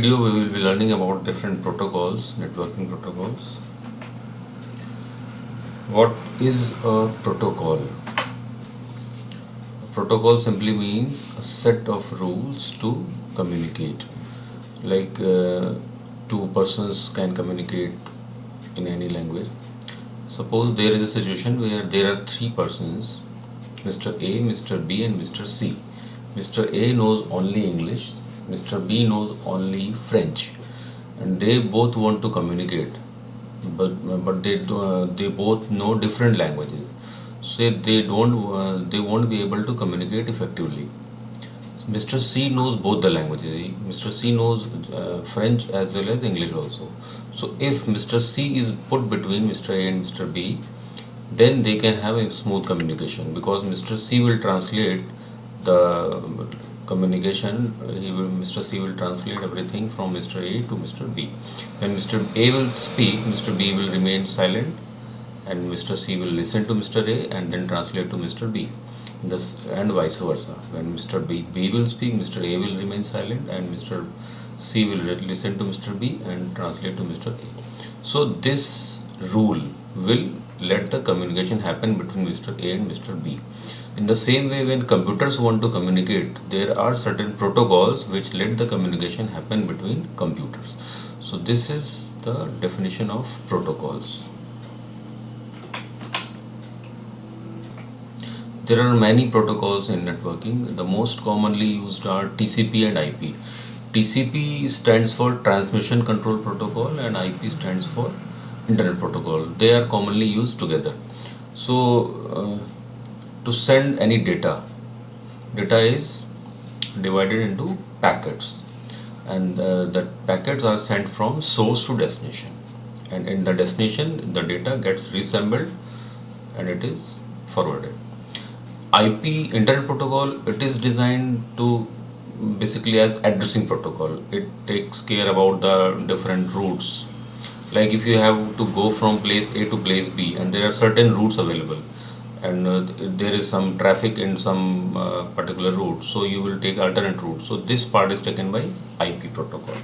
Video we will be learning about different protocols, networking protocols. What is a protocol? A protocol simply means a set of rules to communicate. Like two persons can communicate in any language. Suppose there is a situation where there are three persons, Mr. A, Mr. B and Mr. C. Mr. A knows only English, Mr. B knows only French, and they both want to communicate, but they both know different languages, so they won't be able to communicate effectively. Mr. C knows both the languages. Mr. C knows French as well as English also. So if Mr. C is put between Mr. A and Mr. B, then they can have a smooth communication, because Mr. C will translate the communication. Mr. C will translate everything from Mr. A to Mr. B. When Mr. A will speak, Mr. B will remain silent, and Mr. C will listen to Mr. A and then translate to Mr. B. And vice versa. When Mr. B will speak, Mr. A will remain silent, and Mr. C will listen to Mr. B and translate to Mr. A. So this rule will let the communication happen between Mr. A and Mr. B. In the same way, when computers want to communicate, there are certain protocols which let the communication happen between computers. So this is the definition of protocols. There are many protocols in networking. The most commonly used are TCP and IP. TCP stands for Transmission Control Protocol and IP stands for Internet Protocol. They are commonly used together. So to send any data is divided into packets, and the packets are sent from source to destination, and in the destination the data gets reassembled and it is forwarded. IP, Internet Protocol, it is designed to basically as addressing protocol. It takes care about the different routes. Like if you have to go from place A to place B and there are certain routes available, and there is some traffic in some particular route, so you will take alternate route. So this part is taken by IP protocol.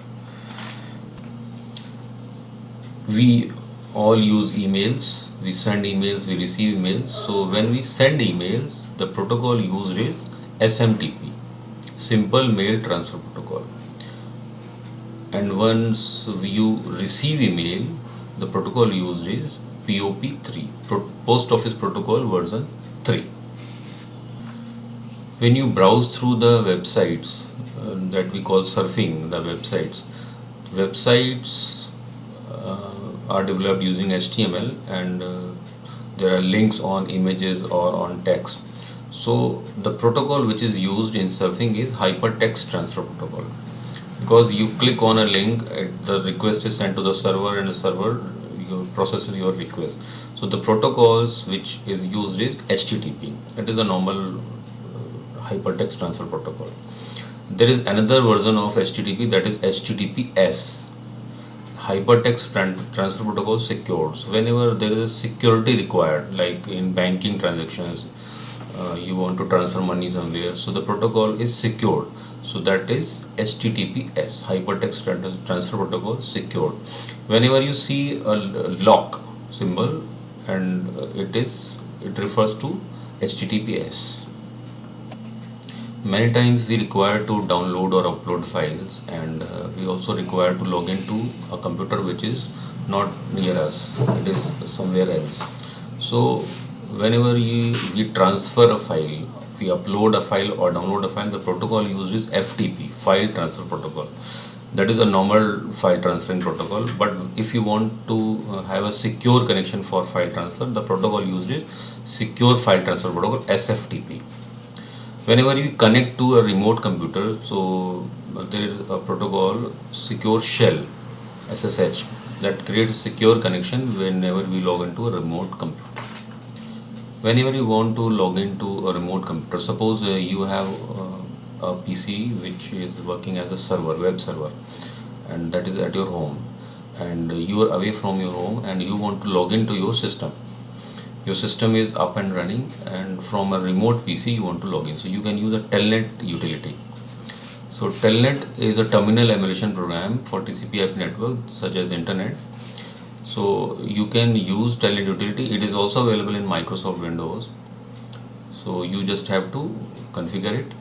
We all use emails. We send emails, we receive emails. So when we send emails, the protocol used is SMTP, Simple Mail Transfer Protocol. And once you receive email, the protocol used is POP3, Post Office Protocol version 3. When you browse through the websites that we call surfing, the websites are developed using HTML, and there are links on images or on text. So the protocol which is used in surfing is Hypertext Transfer Protocol, because you click on a link, the request is sent to the server, and the server processes your request. So the protocols which is used is HTTP. That is the normal Hypertext Transfer Protocol. There is another version of HTTP, that is HTTPS, Hypertext Transfer Protocol Secured. So whenever there is a security required, like in banking transactions, you want to transfer money somewhere, so the protocol is secured. So that is HTTPS, Hypertext Transfer Protocol Secured. Whenever you see a lock symbol, and it refers to HTTPS. Many times we require to download or upload files, and we also require to log into a computer which is not near us, it is somewhere else. So whenever we transfer a file, we upload a file or download a file, the protocol uses FTP, File Transfer Protocol. That is a normal file transferring protocol. But if you want to have a secure connection for file transfer, the protocol used is Secure File Transfer Protocol, SFTP. Whenever you connect to a remote computer, so there is a protocol Secure Shell, SSH, that creates secure connection whenever we log into a remote computer. Whenever you want to log into a remote computer, suppose you have a PC which is working as a server, web server, and that is at your home, and you are away from your home and you want to log into your system. Your system is up and running, and from a remote PC you want to log in. So you can use a telnet utility. So Telnet is a terminal emulation program for TCP/IP network such as internet. So you can use Telnet utility. It is also available in Microsoft Windows. So you just have to configure it.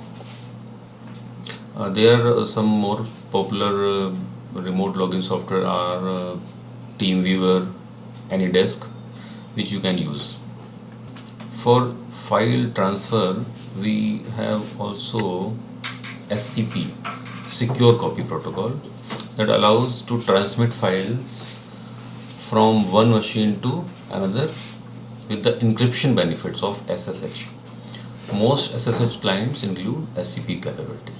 There are some more popular remote login software are TeamViewer, AnyDesk, which you can use. For file transfer, we have also SCP, Secure Copy Protocol, that allows to transmit files from one machine to another with the encryption benefits of SSH. Most SSH clients include SCP capability.